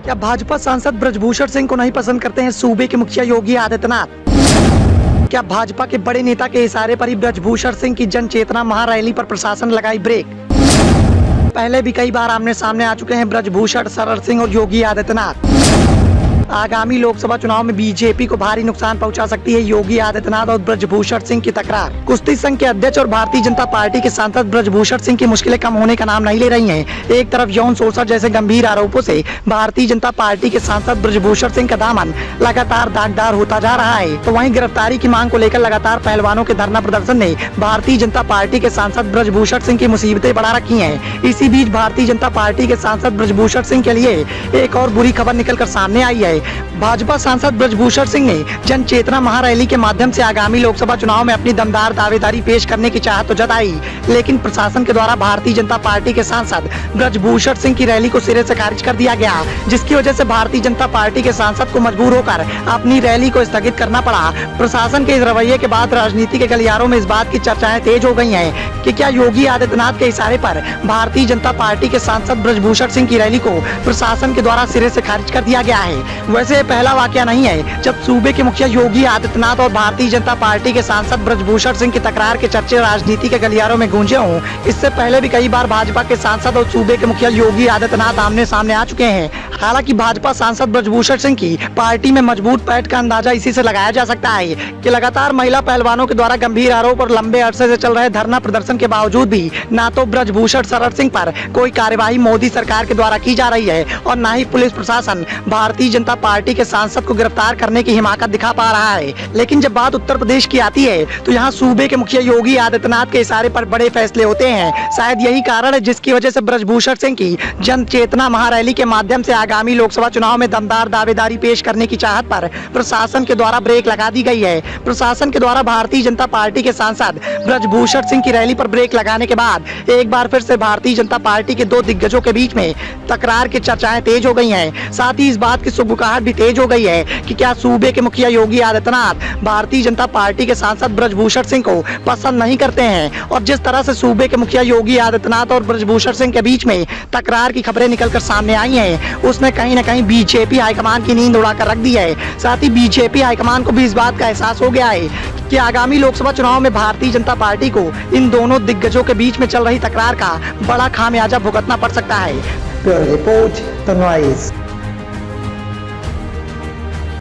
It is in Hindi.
क्या भाजपा सांसद ब्रजभूषण सिंह को नहीं पसंद करते हैं सूबे के मुखिया योगी आदित्यनाथ? क्या भाजपा के बड़े नेता के इशारे पर ही ब्रजभूषण सिंह की जन चेतना महारैली पर प्रशासन लगाई ब्रेक? पहले भी कई बार आमने सामने आ चुके हैं ब्रजभूषण शरण सिंह और योगी आदित्यनाथ। आगामी लोकसभा चुनाव में बीजेपी को भारी नुकसान पहुंचा सकती है योगी आदित्यनाथ और ब्रजभूषण सिंह की तकरार। कुश्ती संघ के अध्यक्ष और भारतीय जनता पार्टी के सांसद ब्रजभूषण सिंह की मुश्किलें कम होने का नाम नहीं ले रही हैं। एक तरफ यौन शोषण जैसे गंभीर आरोपों से भारतीय जनता पार्टी के सांसद ब्रजभूषण सिंह का दामन लगातार दागदार होता जा रहा है, तो वहीं गिरफ्तारी की मांग को लेकर लगातार पहलवानों के धरना प्रदर्शन ने भारतीय जनता पार्टी के सांसद ब्रजभूषण सिंह की मुसीबतें बढ़ा रखी हैं। इसी बीच भारतीय जनता पार्टी के सांसद ब्रजभूषण सिंह के लिए एक और बुरी खबर निकलकर सामने आई है। भाजपा सांसद ब्रजभूषण सिंह ने जन चेतना महारैली के माध्यम से आगामी लोकसभा चुनाव में अपनी दमदार दावेदारी पेश करने की चाहत तो जताई, लेकिन प्रशासन के द्वारा भारतीय जनता पार्टी के सांसद ब्रजभूषण सिंह की रैली को सिरे से खारिज कर दिया गया, जिसकी वजह से भारतीय जनता पार्टी के सांसद को मजबूर होकर अपनी रैली को स्थगित करना पड़ा। प्रशासन के इस रवैये के बाद राजनीति के गलियारों में इस बात की चर्चाएं तेज हो गई हैं कि क्या योगी आदित्यनाथ के इशारे पर भारतीय जनता पार्टी के सांसद ब्रजभूषण सिंह की रैली को प्रशासन के द्वारा सिरे से खारिज कर दिया गया है। वैसे पहला वाकया नहीं है जब सूबे के मुखिया योगी आदित्यनाथ और भारतीय जनता पार्टी के सांसद ब्रजभूषण सिंह की तकरार के चर्चे राजनीति के गलियारों में गूंजे हों। इससे पहले भी कई बार भाजपा के सांसद और सूबे के मुखिया योगी आदित्यनाथ आमने सामने आ चुके हैं। हालांकि भाजपा सांसद ब्रजभूषण सिंह की पार्टी में मजबूत पैठ का अंदाजा इसी से लगाया जा सकता है कि लगातार महिला पहलवानों के द्वारा गंभीर आरोप और लंबे अरसे से चल रहे धरना प्रदर्शन के बावजूद भी न तो ब्रजभूषण शरण सिंह पर कोई कार्यवाही मोदी सरकार के द्वारा की जा रही है और न ही पुलिस प्रशासन भारतीय जनता पार्टी के सांसद को गिरफ्तार करने की हिमाकत दिखा पा रहा है। लेकिन जब बात उत्तर प्रदेश की आती है तो यहाँ सूबे के मुखिया योगी आदित्यनाथ के इशारे पर बड़े फैसले होते हैं। शायद यही कारण है जिसकी वजह से ब्रजभूषण सिंह की जन चेतना महारैली के माध्यम से आगामी लोकसभा चुनाव में दमदार दावेदारी पेश करने की चाहत पर प्रशासन के द्वारा ब्रेक लगा दी गई है। प्रशासन के द्वारा भारतीय जनता पार्टी के सांसद ब्रजभूषण सिंह की रैली पर ब्रेक लगाने के बाद एक बार फिर से भारतीय जनता पार्टी के दो दिग्गजों के बीच में तकरार की चर्चाएं तेज हो गई हैं। साथ ही इस बात की सुगबुगाहट भी तेज हो गई है कि क्या सूबे के मुखिया योगी आदित्यनाथ भारतीय जनता पार्टी के सांसद ब्रजभूषण सिंह को पसंद नहीं करते हैं। और जिस तरह से सूबे के मुखिया योगी आदित्यनाथ और ब्रजभूषण सिंह के बीच में तकरार की खबरें निकलकर सामने आई हैं, उसने कहीं न कहीं बीजेपी हाईकमान की नींद उड़ाकर रख दी है। साथ ही बीजेपी हाईकमान को भी इस बात का एहसास हो गया है कि आगामी लोकसभा चुनाव में भारतीय जनता पार्टी को इन दोनों दिग्गजों के बीच में चल रही तकरार का बड़ा खामियाजा भुगतना पड़ सकता है। Report the noise.